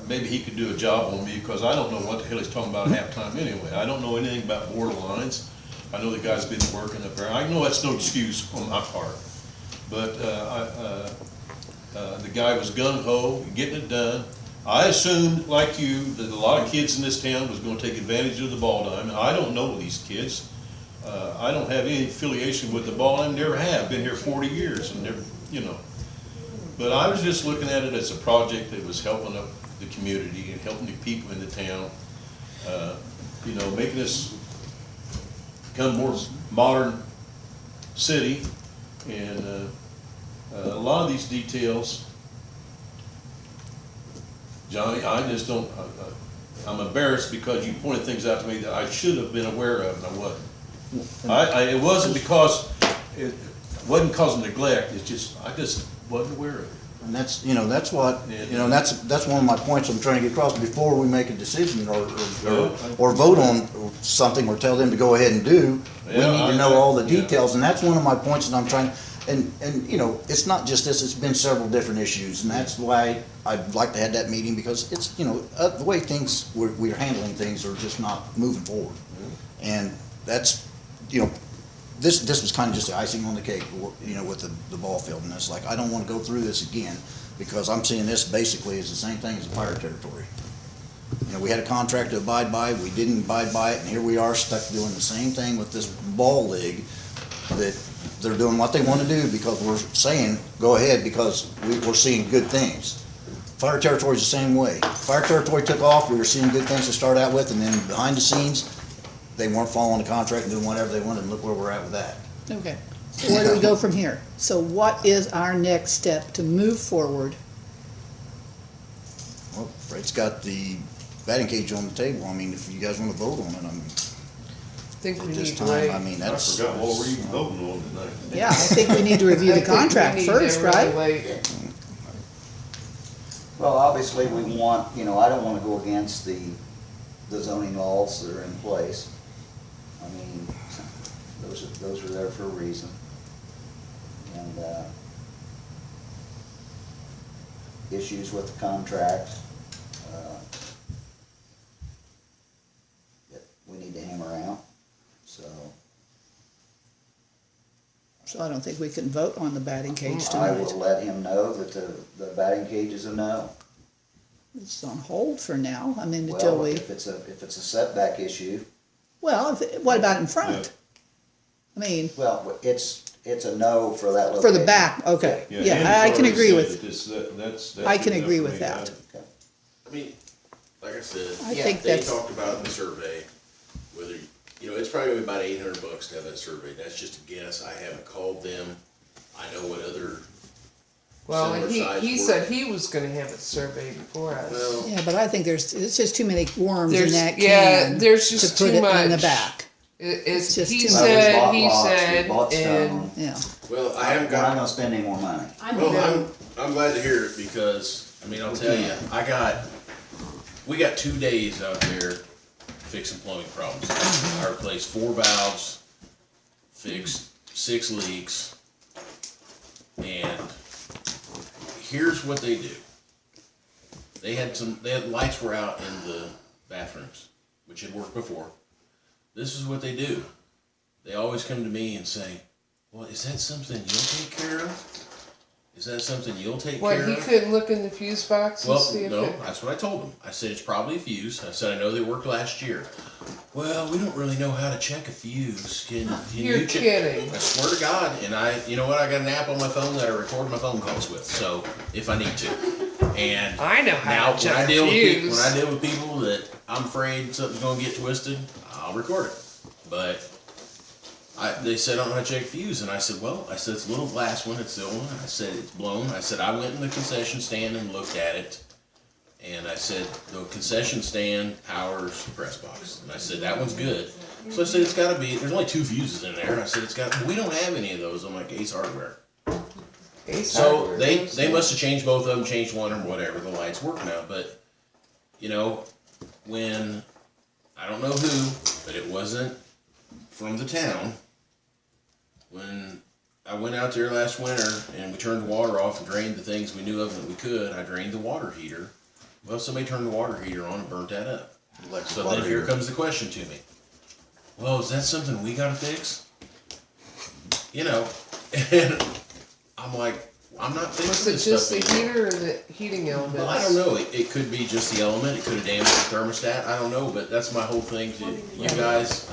maybe he could do a job on me, because I don't know what the hell he's talking about at halftime anyway. I don't know anything about borderlines. I know the guy's been working up there. I know that's no excuse on my part, but the guy was gung-ho, getting it done. I assumed, like you, that a lot of kids in this town was gonna take advantage of the ball diamond. I don't know these kids. I don't have any affiliation with the ball diamond, never have, been here 40 years and never, you know. But I was just looking at it as a project that was helping up the community and helping the people in the town, you know, making us become a more modern city. And a lot of these details, Johnny, I just don't, I'm embarrassed because you pointed things out to me that I should have been aware of and I wasn't. It wasn't because, it wasn't because of neglect, it's just, I just wasn't aware of it. And that's, you know, that's what, you know, that's one of my points I'm trying to get across before we make a decision or vote on something or tell them to go ahead and do. We need to know all the details, and that's one of my points that I'm trying, and you know, it's not just this, it's been several different issues, and that's why I'd like to have that meeting, because it's, you know, the way things, we're handling things are just not moving forward. And that's, you know, this was kind of just the icing on the cake, you know, with the ball field, and it's like, I don't want to go through this again, because I'm seeing this basically as the same thing as the fire territory. You know, we had a contract to abide by, we didn't abide by it, and here we are stuck doing the same thing with this ball league, that they're doing what they want to do because we're saying, go ahead, because we're seeing good things. Fire territory is the same way. Fire territory took off, we were seeing good things to start out with, and then behind the scenes, they weren't following the contract and doing whatever they wanted, and look where we're at with that. Okay, so where do we go from here? So what is our next step to move forward? Well, Fred's got the batting cage on the table. I mean, if you guys want to vote on it, I mean, I think we at this need to time, wait. I mean, I that's. forgot what we're even voting on tonight. Yeah, I think we need to review the contract first, right? Well, obviously, we want, you know, I don't wanna go against the zoning laws that are in place. I mean, those are there for a reason. And, issues with the contract, that we need to hammer out, so. So I don't think we can vote on the batting cage I tonight. will let him know that the batting cage is a no. It's on hold for now, I mean, until Well, we, if it's a setback issue, well, what about in front? I mean, well, it's a no for that location. for the back, okay, yeah, I can agree with, I can agree with that. Okay. I mean, like I said, I think they that's, talked about in the survey, whether, you know, it's probably gonna be about $800 to have that survey. That's just a guess. I haven't called them. I know what other Well, and similar size he work. said he was gonna have it surveyed for us. Well, yeah, but I think it's just too many worms in There's- that yeah, can there's to just put too it in the much. back, It's just he too Well, we said, bought he lots, we said, bought and stone. yeah. well, I We're haven't not got, gonna spend any more money. I know. well, I'm glad to hear it because, I mean, I'll tell you, we got 2 days out there fixing plumbing problems. I replaced 4 valves, fixed 6 leaks, and here's what they do. They had lights were out in the bathrooms, which had worked before. This is what they do. They always come to me and say, well, is that something you'll take care of? is that something you'll take What, care he of? couldn't look in the fuse box and Well, see if no, it... that's what I told him. I said, it's probably a fuse. I said, I know they worked last year. Well, we don't really know how to check a fuse. Can You're you check? kidding. I swear to God. And you know what? I got an app on my phone that I record my phone calls with. So if I need to. And I know how now to check when I a deal with people, fuse. when I deal with people that I'm afraid something's gonna get twisted, I'll record it. But they said I don't know how to check fuse, and I said, well, I said it's a little glass one, it's the old one. I said it's blown. I said I went in the concession stand and looked at it, and I said the concession stand powers the press box, and I said that one's good. So I said it's got to be. There's only 2 fuses in there. And I said it's got. We don't have any of those on like Ace Hardware. So they must have changed both of them, changed one or whatever. The lights work now, but you know when I don't know who, but it wasn't from the town. When I went out there last winter and we turned the water off and drained the things we knew of that we could, I drained the water heater. Well, somebody turned the water heater on and burnt that up. So then here comes the question to me. Well, is that something we gotta fix? You know, and I'm like, I'm not fixing Was it this just stuff the anymore. heater or the heating element? Well, I don't know. It could be just the element. It could have damaged the thermostat. I don't know, but that's my whole thing to you guys.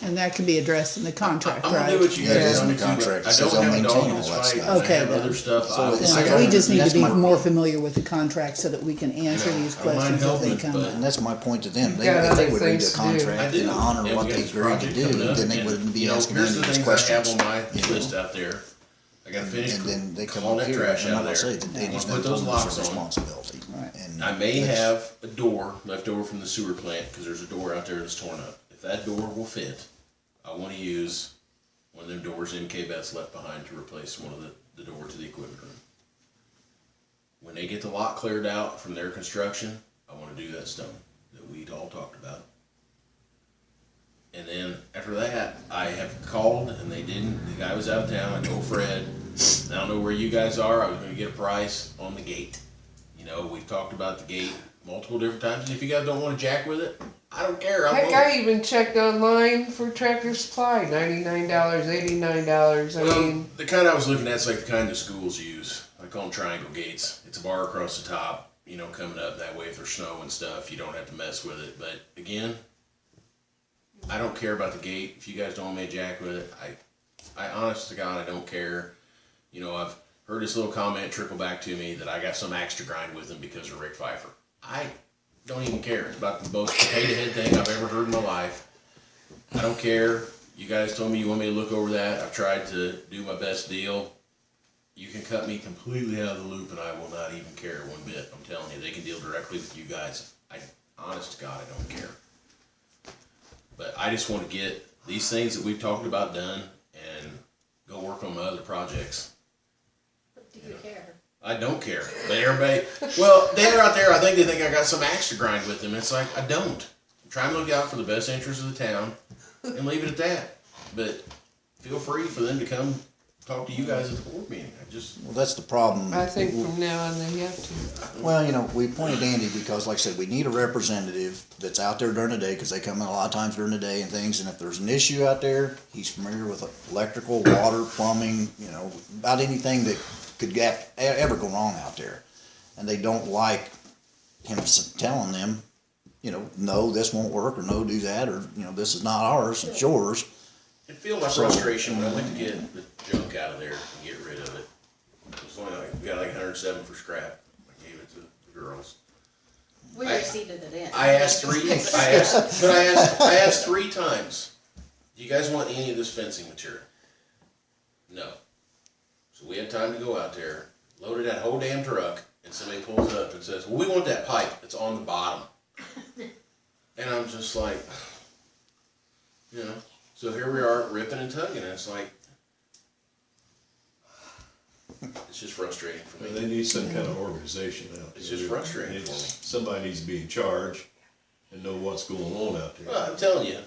And that can be addressed in the contract, I'm right? gonna do what you Yeah, guys it's tell in me the to, but contract. It I says don't they'll have a dog maintain in all this that fight. stuff. and Okay, I have then. other stuff. So I it's- got We just need to That's be my- more familiar with the contract so that we can answer these I don't mind questions as they helping, come but- up. And that's my point to them. You got If they other would read things the to do. I contract do. and honor Yeah, what we got they this agreed to project do, coming up, then they and, wouldn't be you know, asking here's any the of these things questions. I have on my you know. list out there. I gotta finish And then they come hauling up that here, trash and out like I say, there. the I'm Danny's gonna done put those told us locks their on. responsibility. Right. And I may that's- have a door left over from the sewer plant, because there's a door out there that's torn up. If that door will fit, I wanna use one of them doors MK Betts left behind to replace one of the door to the equipment room. When they get the lot cleared out from their construction, I wanna do that stone that we'd all talked about. And then after that, I have called and they didn't, the guy was out of town, I told Fred, I don't know where you guys are, I was gonna get a price on the gate. You know, we've talked about the gate multiple different times, and if you guys don't wanna jack with it, I don't care, I'll Heck, go. I even checked online for Tractor Supply, $99, $89. I Well, mean, the kind I was looking at is like the kind that schools use. I call them triangle gates. It's a bar across the top, you know, coming up that way if there's snow and stuff, you don't have to mess with it. But again, I don't care about the gate. If you guys don't want me to jack with it, I honest to God, I don't care. You know, I've heard this little comment trickle back to me that I got some axe to grind with him because of Rick Pfeiffer. I don't even care. It's about the most potato head thing I've ever heard in my life. I don't care. You guys told me you want me to look over that. I've tried to do my best deal. You can cut me completely out of the loop and I will not even care one bit. I'm telling you, they can deal directly with you guys. Honest to God, I don't care. But I just want to get these things that we've talked about done and go work on my other projects. Do you care? I don't care. But everybody, well, they're out there, I think they think I got some axe to grind with them. It's like, I don't. I'm trying to look out for the best interests of the town and leave it at that. But feel free for them to come talk to you guys at the board meeting. Well, that's the problem. I think from now on they have to. Well, you know, we appointed Andy because, like I said, we need a representative that's out there during the day, because they come in a lot of times during the day and things, and if there's an issue out there, he's familiar with electrical, water, plumbing, you know, about anything that could ever go wrong out there. And they don't like him telling them, you know, no, this won't work, or no, do that, or, you know, this is not ours, it's yours. I feel my frustration when I went to get the junk out of there and get rid of it. It's only like, we got like 107 for scrap. I gave it to the girls. We receipted it in. I asked 3 times, do you guys want any of this fencing material? No. So we had time to go out there, loaded that whole damn truck, and somebody pulls up and says, well, we want that pipe that's on the bottom. And I'm just like, you know, so here we are ripping and tugging, and it's like, it's just frustrating for Well, me. they need some kind of organization out there. It's just frustrating for me. Somebody needs to be in charge and know what's going on out there. Well, I'm telling you,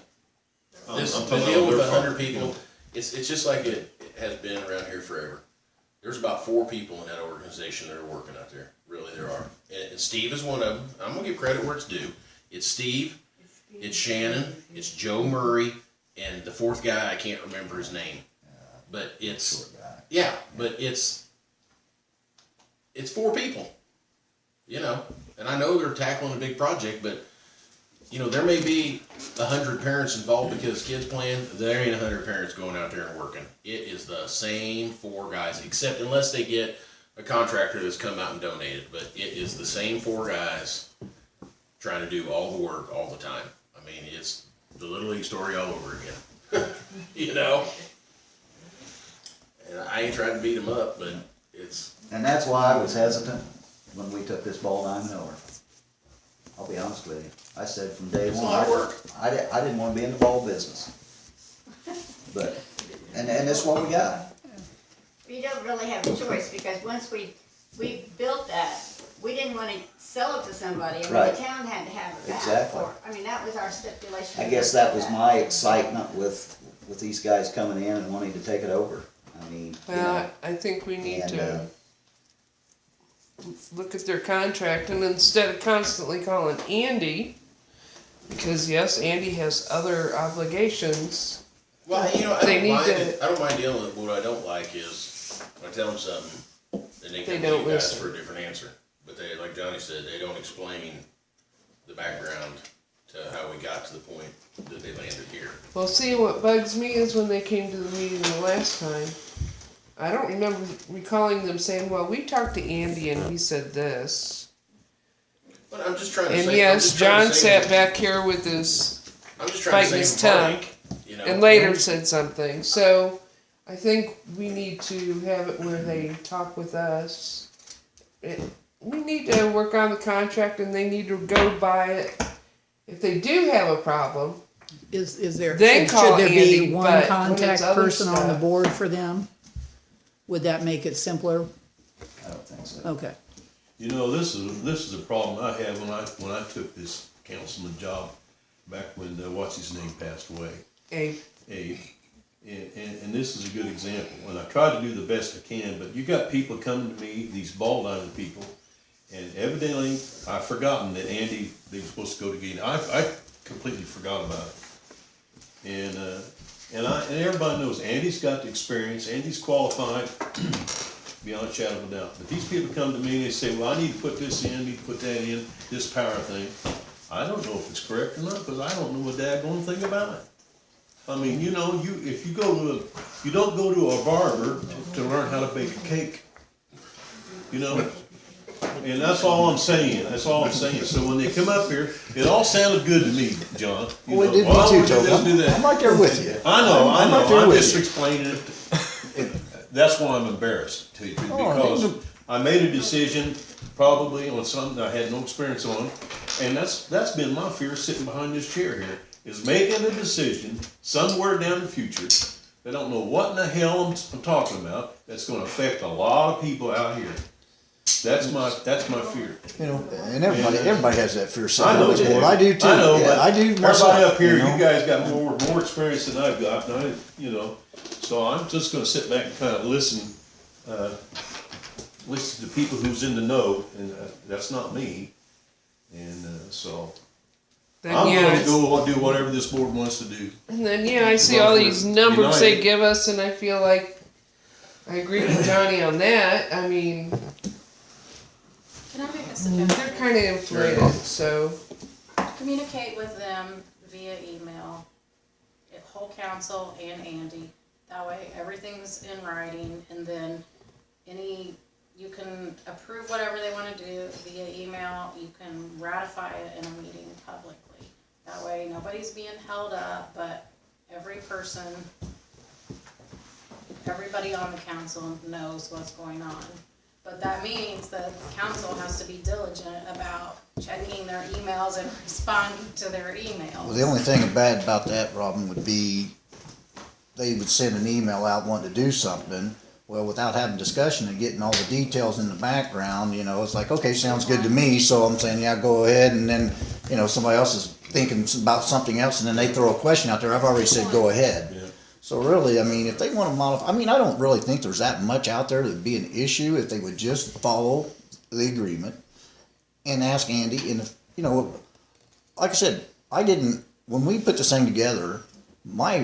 this, I'm to talking deal about with their 100 part, people, you know. it's just like it has been around here forever. There's about 4 people in that organization that are working out there. Really, there are. And Steve is one of them. I'm gonna give credit where it's due. It's Steve, it's Shannon, it's Joe Murray, and the 4th guy, I can't remember his name. But it's, yeah, but it's it's 4 people, you know, and I know they're tackling a big project, but you know, there may be 100 parents involved because kids playing. There ain't 100 parents going out there and working. It is the same 4 guys, except unless they get a contractor that's come out and donated, but it is the same 4 guys trying to do all the work all the time. I mean, it's the Little League story all over again, you know? And I ain't trying to beat them up, but it's... And that's why I was hesitant when we took this ball diamond over. I'll be honest with you. I said from day It's a one, lot of work. I didn't want to be in the ball business. But, and that's what we got. You don't really have a choice, because once we built that, we didn't want to sell it to somebody. I mean, Right. the town had to have it back. Exactly. I mean, that was our stipulation. I guess that was my excitement with these guys coming in and wanting to take it over. I mean, you Well, know, I think we need and, to look at their contract, and instead of constantly calling Andy, because yes, Andy has other obligations. Well, you know, They need to- I don't mind dealing with it. What I don't like is I tell them something and they come to don't you guys listen. for a different answer. But they, like Johnny said, they don't explain the background to how we got to the point that they landed here. Well, see, what bugs me is when they came to the meeting the last time, I don't remember recalling them saying, well, we talked to Andy and he said this. But I'm just trying to And say... I'm yes, just trying to John say- sat back here with his, I'm just trying to biting save his a tongue, heartache, you know? and later said something. So I think we need to have it where they talk with us. We need to work on the contract, and they need to go by it. If they do have a problem, Is there, Then should call there Andy, be but one when it's contact other person on the stuff- board for them? Would that make it simpler? I don't think so. Okay. You know, this is a problem I had when I took this councilman job back when, what's his name passed away. Abe, Abe. And this is a good example, and I try to do the best I can, but you got people coming to me, these ball diamond people, and evidently, I've forgotten that Andy, they were supposed to go to Gator. I completely forgot about it. And everybody knows Andy's got the experience, Andy's qualified, beyond a shadow of a doubt. But these people come to me and they say, well, I need to put this in, I need to put that in, this power thing. I don't know if it's correct or not, because I don't know a daggone thing about it. I mean, you know, if you don't go to a barber to learn how to bake a cake, you know? And that's all I'm saying, So when they come up here, it all sounded good to me, John. You Well, know, it did me well, I too, wanna do this, Toby. do that. I'm right there with you. I know, I'm right there I'm with just you. explaining it. That's why I'm embarrassed to you, Oh, because I made a decision probably on something I had no experience on, and that's been my fear sitting behind this chair here, is making a decision somewhere down the future. They don't know what in the hell I'm talking about, that's gonna affect a lot of people out here. That's my fear. You know, and everybody has that fear I sitting know on this that. board. I do too. I know, Yeah, but I do myself. everybody up here, you know? you guys got more experience than I've got, and you know, so I'm just gonna sit back and kind of listen to people who's in the know, and that's not me. And so, then I'm yeah, gonna it's- go do whatever this board wants to do. and then yeah, I see all these numbers they United. give us, and I feel like I agree with Johnny on that. I mean, Can I make a they're suggestion? kind of inflated, so Communicate with them via email, whole council and Andy. That way, everything's in writing, and then you can approve whatever they wanna do via email, you can ratify it in a meeting publicly. That way, nobody's being held up, but everybody on the council knows what's going on. But that means that the council has to be diligent about checking their emails and responding to their emails. Well, the only thing bad about that, Robin, would be they would send an email out wanting to do something. Well, without having discussion and getting all the details in the background, you know, it's like, okay, sounds good to me. So I'm saying, yeah, go ahead. And then, you know, somebody else is thinking about something else, and then they throw a question out there. I've already said go ahead. Yeah. So really, I mean, if they want to modify, I mean, I don't really think there's that much out there that'd be an issue if they would just follow the agreement and ask Andy. And if, you know, like I said, when we put this thing together, my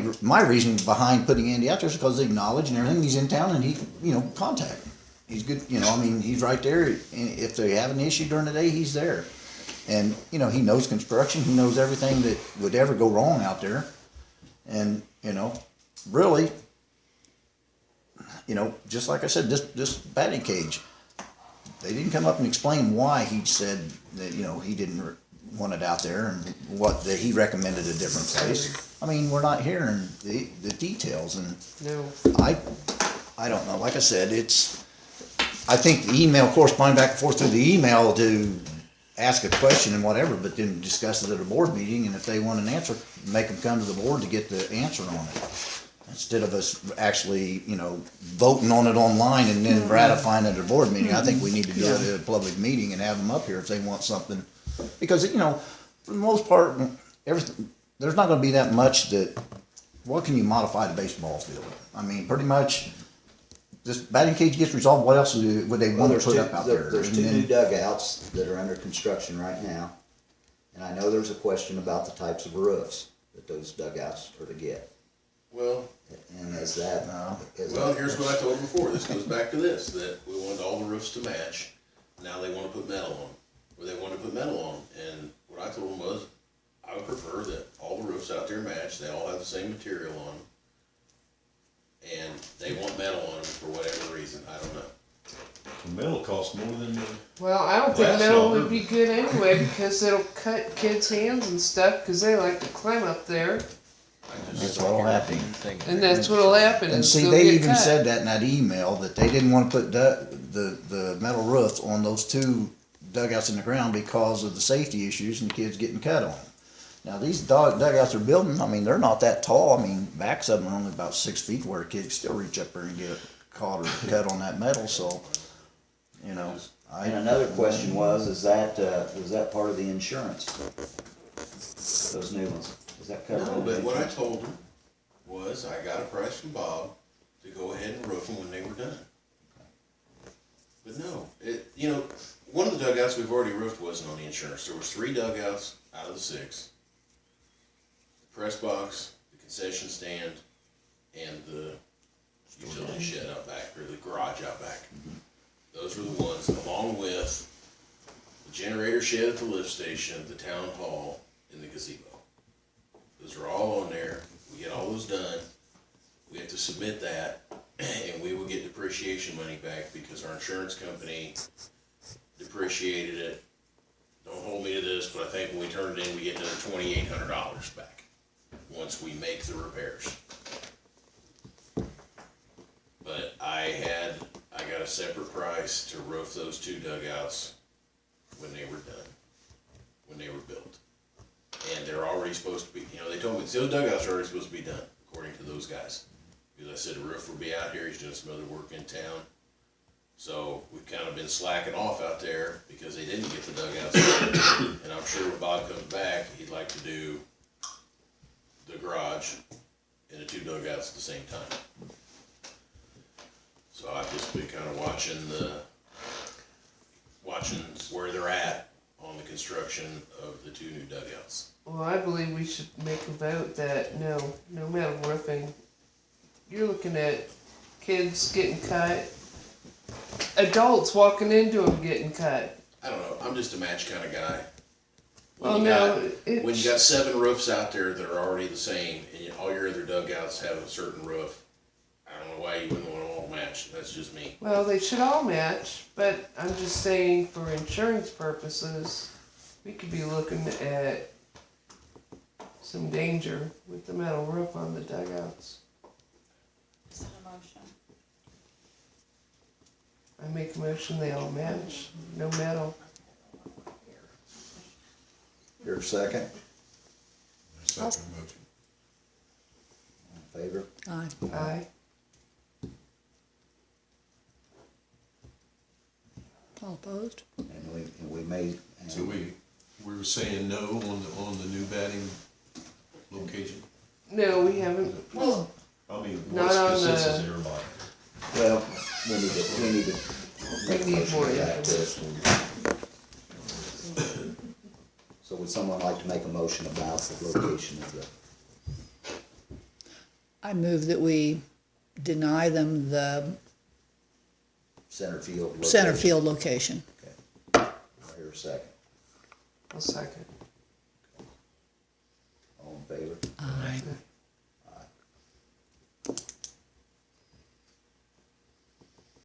reason behind putting Andy out there is because of the knowledge and everything. He's in town and he, you know, contact. he's good, you know, I mean, he's right there. And if they have an issue during the day, he's there. And, you know, he knows construction, he knows everything that would ever go wrong out there. And, you know, really, you know, just like I said, this batting cage, they didn't come up and explain why he said that, you know, he didn't want it out there and what, that he recommended a different place. I mean, we're not hearing the details, and No. I don't know, like I said, I think the email corresponding back and forth through the email to ask a question and whatever, but then discuss it at a board meeting, and if they want an answer, make them come to the board to get the answer on it. Instead of us actually, you know, voting on it online and then ratifying it at a board meeting, I think we need to do it at a public meeting and have them up here if they want something. Because, you know, for the most part, everything, there's not gonna be that much that, what can you modify the baseball field? I mean, pretty much, this batting cage gets resolved, what else would they want to put up out there? There's And two then- new dugouts that are under construction right now. And I know there's a question about the types of roofs that those dugouts are to get. Well, And is that? well, here's what I told them before, this goes back to this, that we wanted all the roofs to match. Now they wanna put metal on, or they wanna put metal on, and what I told them was, I would prefer that all the roofs out there match, they all have the same material on them. And they want metal on them for whatever reason, I don't know. The metal costs more than the. Well, I don't think That's metal not would be good anyway because it'll cut kids' hands and stuff because they like to climb up there, That's what'll happen. and that's what'll happen. And is see, they'll they get even cut. said that in that email, that they didn't wanna put the metal roofs on those two dugouts in the ground because of the safety issues and the kids getting cut on. Now, these dugouts they're building, I mean, they're not that tall, I mean, backs of them are only about 6 feet where a kid can still reach up there and get caught or cut on that metal, so, you know. And another question was, is that part of the insurance? Those new ones, is that covered? No, in but the what I insurance? told them was, I got a price from Bob to go ahead and roof them when they were done. But no, you know, one of the dugouts we've already roofed wasn't on the insurance. There was 3 dugouts out of the 6. The press box, the concession stand, and the utility shed out back, or the garage out back. Those were the ones, along with the generator shed at the lift station, the town hall, and the gazebo. Those are all on there. We get all those done. We have to submit that, and we will get depreciation money back because our insurance company depreciated it. Don't hold me to this, but I think when we turn it in, we get another $2,800 back once we make the repairs. But I got a separate price to roof those 2 dugouts when they were done, when they were built. And they're already supposed to be, you know, they told me, those dugouts are already supposed to be done, according to those guys. Because I said the roof will be out here, he's doing some other work in town. So we've kind of been slacking off out there because they didn't get the dugouts done. And I'm sure when Bob comes back, he'd like to do the garage and the 2 dugouts at the same time. So I've just been kind of watching where they're at on the construction of the 2 new dugouts. Well, I believe we should make a vote that no metal roofing. You're looking at kids getting cut, adults walking into them getting cut. I don't know, I'm just a match kind of guy. Oh, no, it- When you got 7 roofs out there that are already the same, and all your other dugouts have a certain roof, I don't know why you wouldn't want them all matched, that's just me. Well, they should all match, but I'm just saying for insurance purposes, we could be looking at some danger with the metal roof on the dugouts. Is that a motion? I make a motion they all match, no metal. Your second, Second motion. in favor? Aye. Aye. All opposed? And we made. So we were saying no on the new batting location? No, we haven't. I mean, Not what's on consensus, the- everybody? Well, we need to. We need more motion for that, information. So would someone like to make a motion about the location of the, I move that we deny them the center field location. center field location. Okay. I hear a second. I'll second. All in favor? Aye.